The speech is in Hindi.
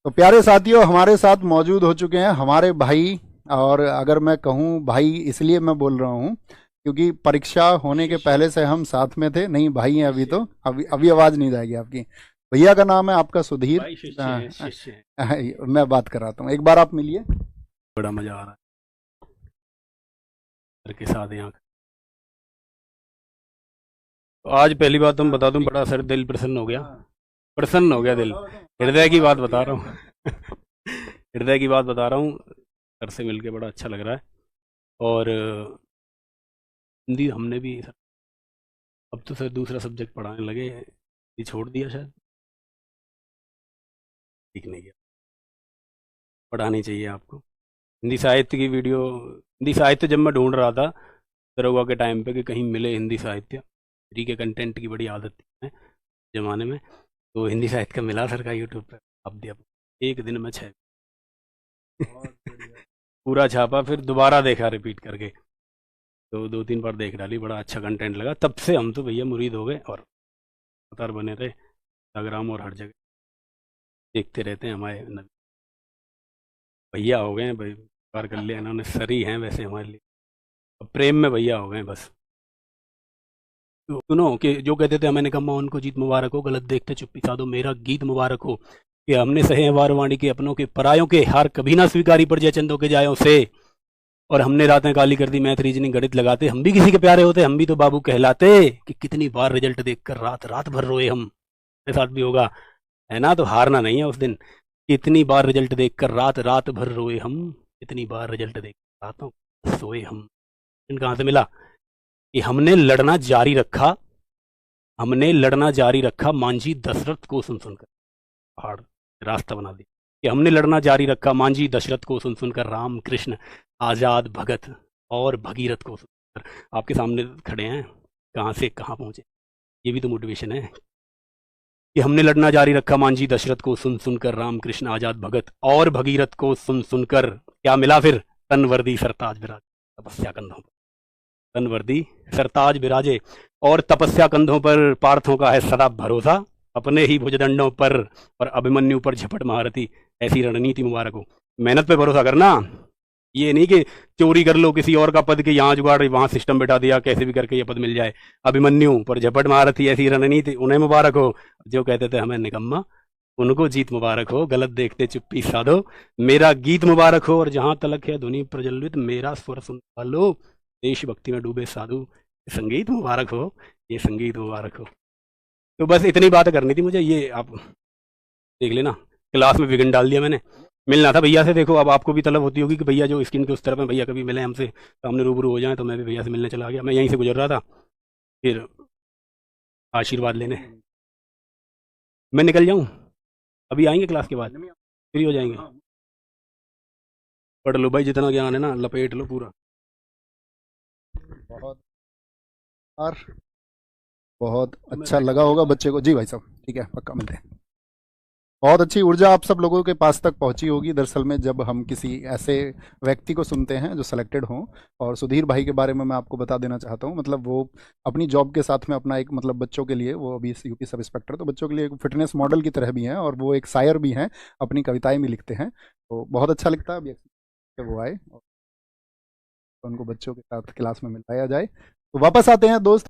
तो प्यारे साथियों, हमारे साथ मौजूद हो चुके हैं हमारे भाई। और अगर मैं कहूँ भाई, इसलिए मैं बोल रहा हूँ क्योंकि परीक्षा होने के शिष्य। पहले से हम साथ में थे। नहीं, भाई हैं अभी, शिष्य। तो अभी अभी आवाज़ नहीं जाएगी आपकी। भैया का नाम है आपका सुधीर। भाई शिष्य अ, हैं, शिष्य हैं। मैं बात कर रहा था, एक बार आप मिलिए। बड़ा मजा आ रहा है सर के साथ यहाँ। तो आज पहली बात तुम बता दूं, बड़ा सर दिल प्रसन्न हो गया। प्रसन्न हो गया दिल। हृदय की बात बता रहा हूँ। हृदय की बात बता रहा हूँ। सर से मिलके बड़ा अच्छा लग रहा है। और हिंदी हमने भी सर, अब तो सर दूसरा सब्जेक्ट पढ़ाने लगे। ये छोड़ दिया शायद, ठीक नहीं किया। पढ़ानी चाहिए आपको हिंदी साहित्य की वीडियो। हिंदी साहित्य जब मैं ढूंढ रहा था दरोगा के टाइम पे कि कहीं मिले हिंदी साहित्य, फ्री के कंटेंट की बड़ी आदत थी मैं जमाने में। तो हिंदी साहित्य का मिला सर का यूट्यूब पर। अब दिया एक दिन में 6 पूरा छापा, फिर दोबारा देखा रिपीट करके। तो 2-3 बार देख डाली, बड़ा अच्छा कंटेंट लगा। तब से हम तो भैया मुरीद हो गए और लगातार बने रहे। इंस्टाग्राम और हर जगह देखते रहते हैं हमारे नबी भैया हो गए हैं भाई। पार कर लिया इन्होंने, सर ही हैं वैसे हमारे लिए। अब प्रेम में भैया हो गए हैं बस। तो सुनो कि जो कहते थे हमें निकम्मा उनको जीत मुबारक हो, गलत देखते चुप्पी साधो मेरा गीत मुबारक हो, कि हमने सहे वारवाणी के अपनों के परायों के हार कभी ना स्वीकारी पर जय चंदों के जायों से। और हमने रातें काली कर दी मैथ रीजनिंग गणित लगाते, हम भी किसी के प्यारे होते, हम भी तो बाबू कहलाते। कि कितनी बार रिजल्ट देखकर रात रात भर रोए हम। मेरे साथ भी होगा, है ना? तो हारना नहीं है उस दिन। कितनी बार रिजल्ट देखकर रात रात भर रोए हम, कितनी बार रिजल्ट देख रातों सोए हम। इन कहाँ से मिला? कि हमने लड़ना जारी रखा, हमने लड़ना जारी रखा मांझी दशरथ को सुन सुनकर। पहाड़ रास्ता बना दिया। कि हमने लड़ना जारी रखा मांझी दशरथ को सुन सुनकर, राम कृष्ण आजाद भगत और भगीरथ को सुनकर। आपके सामने खड़े हैं, कहाँ से कहाँ पहुंचे। ये भी तो मोटिवेशन है। कि हमने लड़ना जारी रखा मांझी दशरथ को सुन सुनकर, राम कृष्ण आजाद भगत और भगीरथ को सुन सुनकर। क्या मिला फिर? तन वर्दी सरताज विराज तपस्या कंधों पर। तन वर्दी सरताज विराजे और तपस्या कंधों पर, पार्थों का है सदा भरोसा अपने ही भुजदंडों पर, और अभिमन्यु पर झपट महारथी ऐसी रणनीति मुबारक हो। मेहनत पे भरोसा करना, ये नहीं कि चोरी कर लो किसी और का पद के, यहाँ जुगाड़ वहां सिस्टम बैठा दिया कैसे भी करके ये पद मिल जाए। अभिमन्यु पर झपट महारथी ऐसी रणनीति, उन्हें मुबारक हो। जो कहते थे हमें निकम्मा उनको जीत मुबारक हो, गलत देखते चुप्पी साधो मेरा गीत मुबारक हो। और जहां तलक है ध्वनि प्रज्वलित मेरा स्वर सुन लो, देशभक्ति में डूबे साधु संगीत मुबारक हो, ये संगीत मुबारक हो। तो बस इतनी बात करनी थी मुझे, ये आप देख लेना। क्लास में विघन डाल दिया मैंने। मिलना था भैया से, देखो अब आपको भी तलब होती होगी कि भैया जो स्किन के उस तरफ है भैया कभी मिले हमसे, सामने रूबरू हो जाए। तो मैं भी भैया से मिलने चला गया, मैं यहीं से गुजर रहा था, फिर आशीर्वाद लेने। मैं निकल जाऊँ? अभी आएंगे क्लास के बाद, फ्री हो जाएंगे? पढ़ लो भाई, जितना ज्ञान है ना लपेट लो पूरा। बहुत और बहुत तो मैं अच्छा बैठा लगा हूँ होगा यहाँ। बच्चे को। जी भाई साहब, ठीक है, पक्का मिलते हैं। बहुत अच्छी ऊर्जा आप सब लोगों के पास तक पहुंची होगी दरअसल में, जब हम किसी ऐसे व्यक्ति को सुनते हैं जो सेलेक्टेड हों। और सुधीर भाई के बारे में मैं आपको बता देना चाहता हूं, मतलब वो अपनी जॉब के साथ में अपना एक, मतलब बच्चों के लिए, वो अभी यूपी सब इंस्पेक्टर, तो बच्चों के लिए एक फिटनेस मॉडल की तरह भी हैं, और वो एक शायर भी हैं, अपनी कविताएं भी लिखते हैं। तो बहुत अच्छा लगता है अभी वो आए और उनको बच्चों के साथ क्लास में मिलाया जाए। तो वापस आते हैं दोस्त।